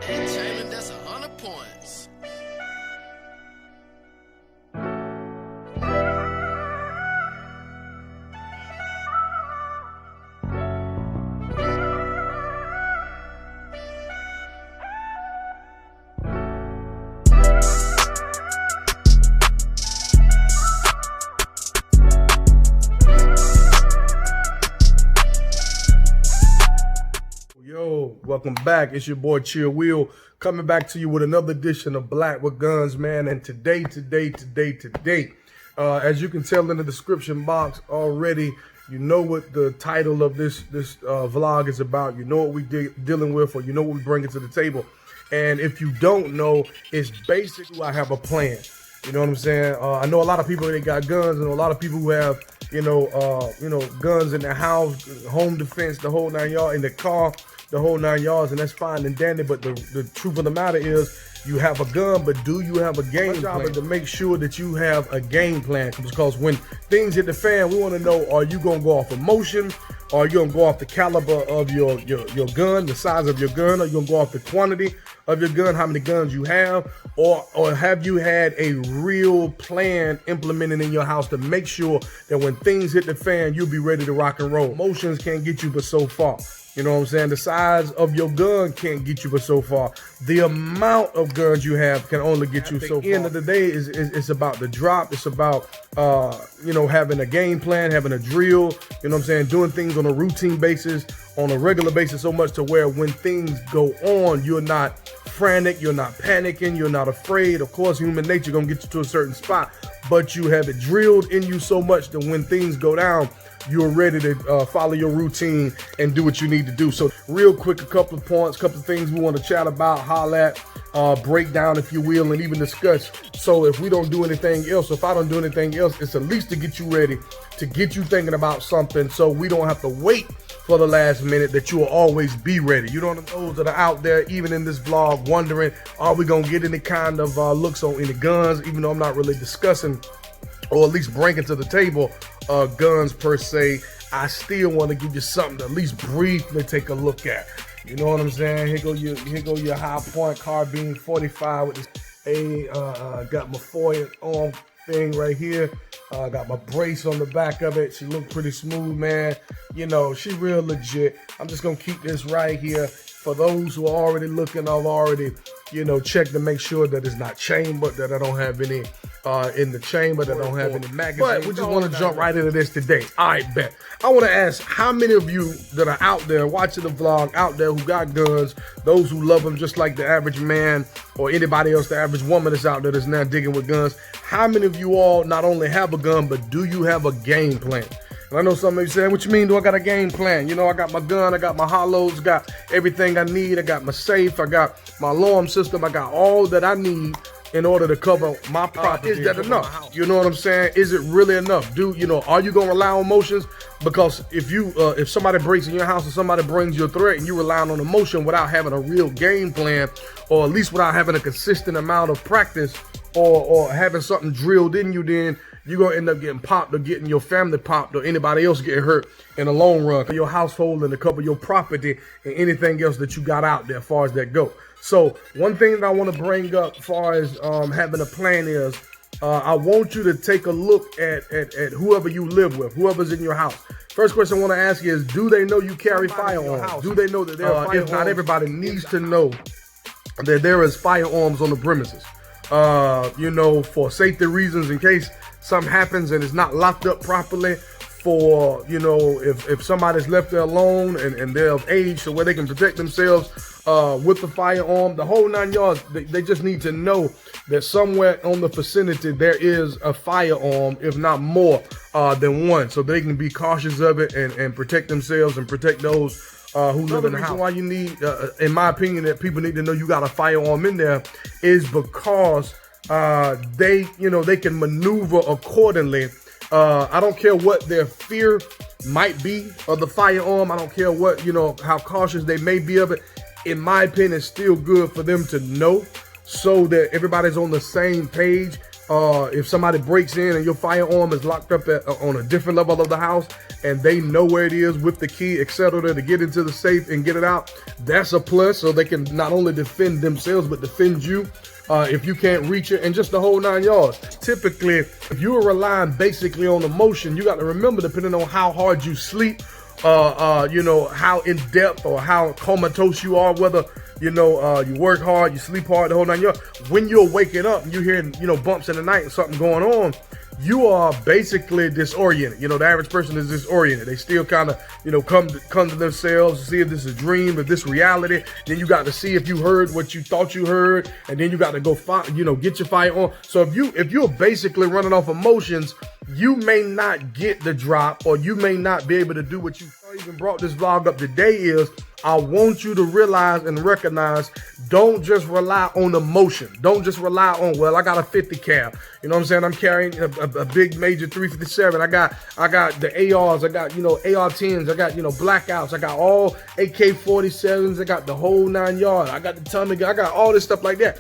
Hey, Chapman, that's 100 points. Yo, welcome back. It's your boy Chill Wheel coming back to you with another edition of Black with Guns, man. And today, as you can tell in the description box already, you know what the title of this vlog is about. You know what we dealing with, or you know what we bringing to the table. And if you don't know, it's basically I have a plan. You know what I'm saying? I know a lot of people that got guns, and a lot of people who have guns in their house, home defense, the whole 9 yards, in the car, the whole 9 yards, and that's fine and dandy. But the truth of the matter is, you have a gun, but do you have a game plan? My job is to make sure that you have a game plan, because when things hit the fan, we want to know: are you gonna go off emotion? Are you gonna go off the caliber of your gun, the size of your gun? Are you gonna go off the quantity of your gun, how many guns you have? Or have you had a real plan implemented in your house to make sure that when things hit the fan, you'll be ready to rock and roll? Emotions can't get you but so far. You know what I'm saying? The size of your gun can't get you but so far. The amount of guns you have can only get you so far. At the end of the day, it's about the drop. It's about, having a game plan, having a drill, you know what I'm saying? Doing things on a routine basis, on a regular basis, so much to where when things go on, you're not frantic, you're not panicking, you're not afraid. Of course, human nature gonna get you to a certain spot, but you have it drilled in you so much that when things go down, you're ready to follow your routine and do what you need to do. So real quick, a couple of points, couple of things we want to chat about, holler at, break down, if you will, and even discuss. So if we don't do anything else, if I don't do anything else, it's at least to get you ready, to get you thinking about something, so we don't have to wait for the last minute, that you will always be ready. You know, those that are out there, even in this vlog, wondering, are we gonna get any kind of looks on any guns, even though I'm not really discussing, or at least bringing to the table guns per se. I still want to give you something to at least briefly take a look at. You know what I'm saying? Here go your High Point Carbine 45 with this got my forearm thing right here. Got my brace on the back of it. She looked pretty smooth, man. You know, she real legit. I'm just gonna keep this right here. For those who are already looking, I've already, checked to make sure that it's not chambered, that I don't have any in the chamber, that I don't have any magazines. But we just want to jump right into this today. All right, bet. I want to ask, how many of you that are out there watching the vlog, out there who got guns, those who love them just like the average man or anybody else, the average woman that's out there that's now digging with guns, how many of you all not only have a gun, but do you have a game plan? And I know some of you saying, what you mean, do I got a game plan? You know, I got my gun, I got my hollows, got everything I need, I got my safe, I got my alarm system, I got all that I need in order to cover my property. Is that enough? You know what I'm saying? Is it really enough? Are you gonna rely on emotions? Because if somebody breaks in your house or somebody brings you a threat and you relying on emotion without having a real game plan, or at least without having a consistent amount of practice, or having something drilled in you, then you're gonna end up getting popped, or getting your family popped, or anybody else getting hurt in the long run for your household and to cover your property and anything else that you got out there as far as that go. So one thing that I want to bring up as far as having a plan is, I want you to take a look at whoever you live with, whoever's in your house. First question I want to ask you is, do they know you carry firearms? Do they know that there are firearms? If not, everybody needs to know that there is firearms on the premises. For safety reasons, in case something happens and it's not locked up properly, for, if somebody's left there alone and they're of age so where they can protect themselves with the firearm, the whole 9 yards, they just need to know that somewhere on the vicinity there is a firearm, if not more than one, so they can be cautious of it and protect themselves and protect those who live in the house. Why you need, in my opinion, that people need to know you got a firearm in there is because they can maneuver accordingly. I don't care what their fear might be of the firearm. I don't care what, how cautious they may be of it. In my opinion, it's still good for them to know, so that everybody's on the same page if somebody breaks in and your firearm is locked up on a different level of the house and they know where it is with the key, etc., to get into the safe and get it out, that's a plus. So they can not only defend themselves, but defend you if you can't reach it, and just the whole 9 yards. Typically, if you're relying basically on emotion, you got to remember, depending on how hard you sleep, you know, how in depth or how comatose you are, whether, you know, you work hard, you sleep hard, the whole 9 yards. When you're waking up and you're hearing, you know, bumps in the night and something going on, you are basically disoriented. You know, the average person is disoriented. They still kind of, you know, come to themselves to see if this is a dream, if this is reality. Then you got to see if you heard what you thought you heard, and then you got to go find, you know, get your fire on. So if you're basically running off emotions, you may not get the drop, or you may not be able to do what you even brought this vlog up today is, I want you to realize and recognize, don't just rely on emotion. Don't just rely on, well, I got a 50 cal. You know what I'm saying? I'm carrying a big major 357. I got the ARs. I got, you know, AR-10s. I got, you know, blackouts. I got all AK-47s. I got the whole 9 yards. I got the Tommy gun. I got all this stuff like that.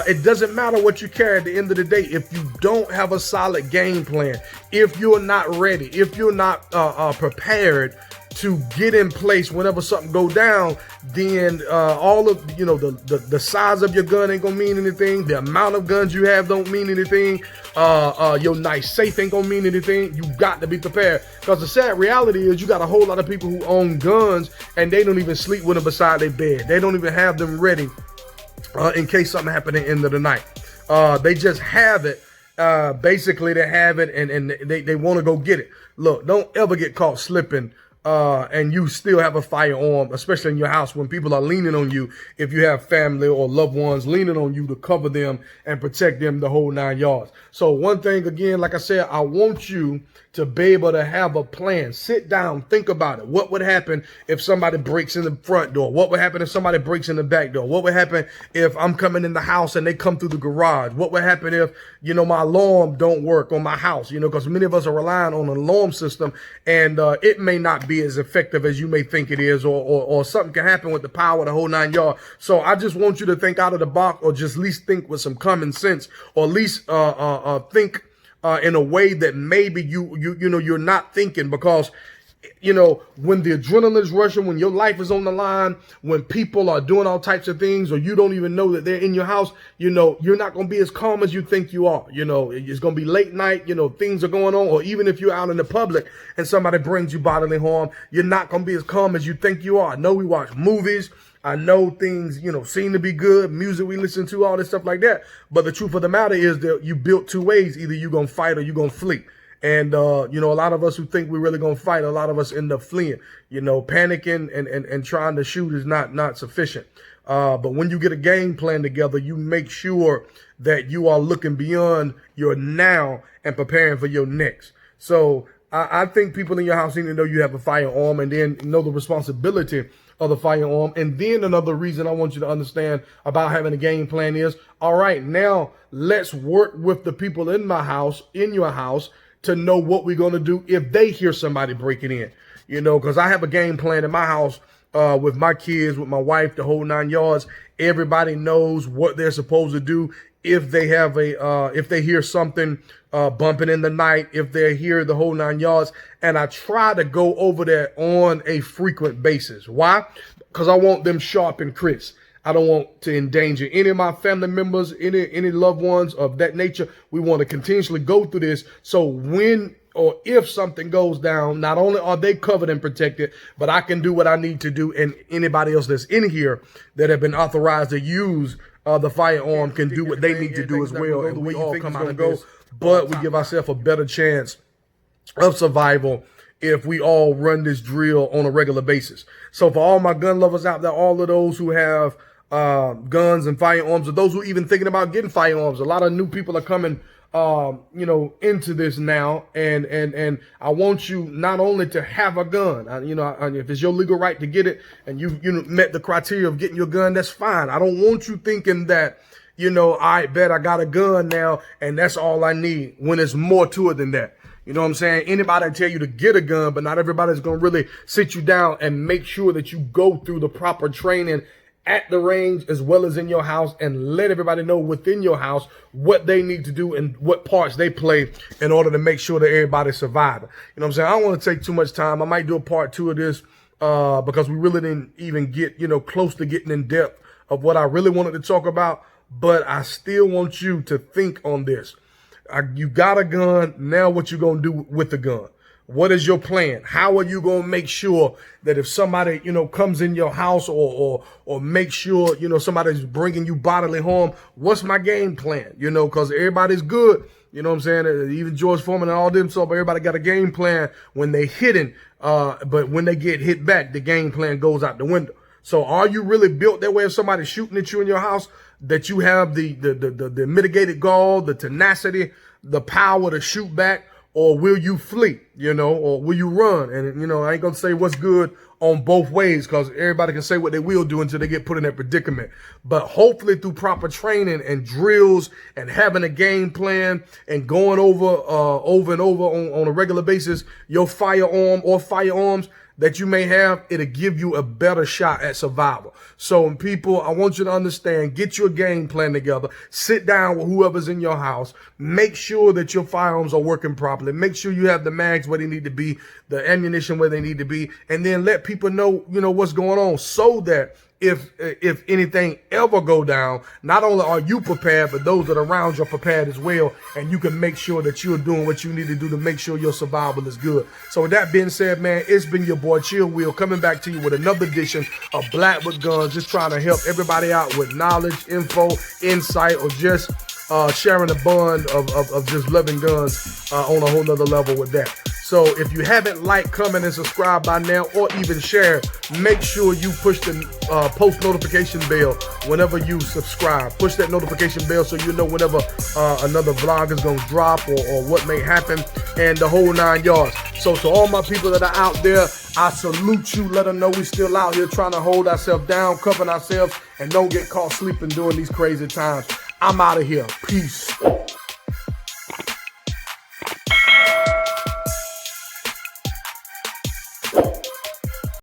It doesn't matter what you carry at the end of the day. If you don't have a solid game plan, if you're not ready, if you're not prepared to get in place whenever something go down, then all of, you know, the size of your gun ain't gonna mean anything. The amount of guns you have don't mean anything. Your nice safe ain't gonna mean anything. You got to be prepared, because the sad reality is you got a whole lot of people who own guns and they don't even sleep with them beside their bed. They don't even have them ready in case something happened at the end of the night. They just have it. Basically, they have it and they want to go get it. Look, don't ever get caught slipping and you still have a firearm, especially in your house, when people are leaning on you. If you have family or loved ones leaning on you to cover them and protect them the whole 9 yards. So one thing, again, like I said, I want you to be able to have a plan. Sit down, think about it. What would happen if somebody breaks in the front door? What would happen if somebody breaks in the back door? What would happen if I'm coming in the house and they come through the garage? What would happen if, you know, my alarm don't work on my house? You know, because many of us are relying on an alarm system, and it may not be as effective as you may think it is, or something can happen with the power, the whole 9 yards. So I just want you to think out of the box, or just at least think with some common sense, or at least think in a way that maybe you know, you're not thinking, because, you know, when the adrenaline is rushing, when your life is on the line, when people are doing all types of things, or you don't even know that they're in your house, you know, you're not going to be as calm as you think you are. You know, it's going to be late night, you know, things are going on, or even if you're out in the public and somebody brings you bodily harm, you're not going to be as calm as you think you are. I know we watch movies. I know things, you know, seem to be good, music we listen to, all this stuff like that. But the truth of the matter is that you built two ways. Either you're going to fight or you're going to flee. And, you know, a lot of us who think we're really going to fight, a lot of us end up fleeing. You know, panicking and trying to shoot is not sufficient. But when you get a game plan together, you make sure that you are looking beyond your now and preparing for your next. So I think people in your house need to know you have a firearm, and then know the responsibility of the firearm. And then another reason I want you to understand about having a game plan is, all right, now let's work with the people in my house, in your house, to know what we're going to do if they hear somebody breaking in. You know, because I have a game plan in my house with my kids, with my wife, the whole 9 yards. Everybody knows what they're supposed to do if they have if they hear something bumping in the night, if they hear the whole 9 yards. And I try to go over there on a frequent basis. Why? Because I want them sharp and crisp. I don't want to endanger any of my family members, any loved ones of that nature. We want to continuously go through this. So when or if something goes down, not only are they covered and protected, but I can do what I need to do. And anybody else that's in here that have been authorized to use the firearm can do what they need to do as well. And we all come out and go, but we give ourselves a better chance of survival if we all run this drill on a regular basis. So for all my gun lovers out there, all of those who have guns and firearms, or those who even thinking about getting firearms, a lot of new people are coming you know, into this now, and I want you not only to have a gun, you know, if it's your legal right to get it, and you met the criteria of getting your gun, that's fine. I don't want you thinking that, you know, I bet I got a gun now and that's all I need, when there's more to it than that. You know what I'm saying? Anybody tell you to get a gun, but not everybody's going to really sit you down and make sure that you go through the proper training at the range as well as in your house, and let everybody know within your house what they need to do and what parts they play in order to make sure that everybody's surviving. You know what I'm saying? I don't want to take too much time. I might do a part 2 of this because we really didn't even get, close to getting in depth of what I really wanted to talk about. But I still want you to think on this. You got a gun. Now what you going to do with the gun? What is your plan? How are you going to make sure that if somebody, comes in your house or make sure, somebody's bringing you bodily harm, what's my game plan? Because everybody's good. You know what I'm saying? Even George Foreman and all them, so everybody got a game plan when they hitting. But when they get hit back, the game plan goes out the window. So are you really built that way if somebody's shooting at you in your house, that you have the mitigated gall, the tenacity, the power to shoot back? Or will you flee, or will you run? And, I ain't going to say what's good on both ways, because everybody can say what they will do until they get put in that predicament. But hopefully through proper training and drills and having a game plan and going over and over on a regular basis, your firearm or firearms that you may have, it'll give you a better shot at survival. So people, I want you to understand, get your game plan together, sit down with whoever's in your house, make sure that your firearms are working properly, make sure you have the mags where they need to be, the ammunition where they need to be, and then let people know, what's going on, so that if anything ever go down, not only are you prepared, but those that are around you are prepared as well, and you can make sure that you're doing what you need to do to make sure your survival is good. So with that being said, man, it's been your boy Chill Will coming back to you with another edition of Black with Guns, just trying to help everybody out with knowledge, info, insight, or just sharing the bond of just loving guns on a whole nother level with that. So if you haven't liked, comment, and subscribed by now, or even share, make sure you push the post notification bell whenever you subscribe. Push that notification bell so you know whenever another vlog is going to drop or what may happen, and the whole 9 yards. So to all my people that are out there, I salute you. Let them know we still out here trying to hold ourselves down, covering ourselves, and don't get caught sleeping during these crazy times. I'm out of here. Peace.